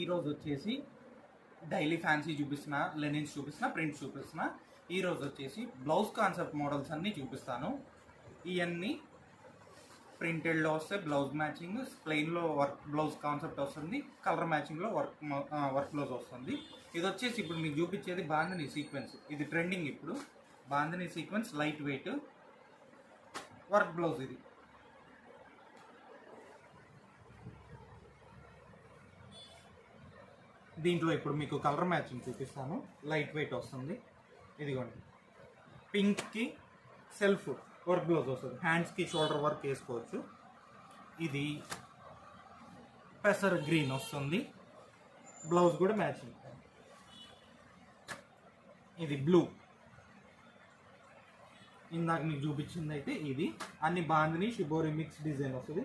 ఈరోజు వచ్చేసి daily fancy చూపిస్తున్నా, లెనిన్స్ చూపిస్తున్నా, ప్రింట్స్ చూపిస్తున్నా. ఈరోజు వచ్చేసి బ్లౌజ్ కాన్సెప్ట్ మోడల్స్ అన్నీ చూపిస్తాను. ఇవన్నీ ప్రింటెడ్లో వస్తే బ్లౌజ్ మ్యాచింగ్, ప్లెయిన్లో వర్క్ బ్లౌజ్ కాన్సెప్ట్ వస్తుంది, కలర్ మ్యాచింగ్లో వర్క్ బ్లౌజ్ వస్తుంది. ఇది వచ్చేసి ఇప్పుడు మీకు చూపించేది బాందిని సీక్వెన్స్. ఇది ట్రెండింగ్ ఇప్పుడు. Bandhani sequence light weight work blouse. ఇది దీంట్లో ఇప్పుడు మీకు కలర్ మ్యాచింగ్ చూపిస్తాను. లైట్ వెయిట్ వస్తుంది. ఇదిగోండి, పింక్కి సెల్ఫ్ వర్క్ బ్లౌజ్ వస్తుంది. హ్యాండ్స్కి షోల్డర్ వర్క్ వేసుకోవచ్చు. ఇది పెసర్ గ్రీన్ వస్తుంది, బ్లౌజ్ కూడా మ్యాచింగ్. ఇది బ్లూ, ఇందాక మీకు చూపించింది అయితే ఇది. అన్ని బాందిని షిబోరి మిక్స్ డిజైన్ వస్తుంది.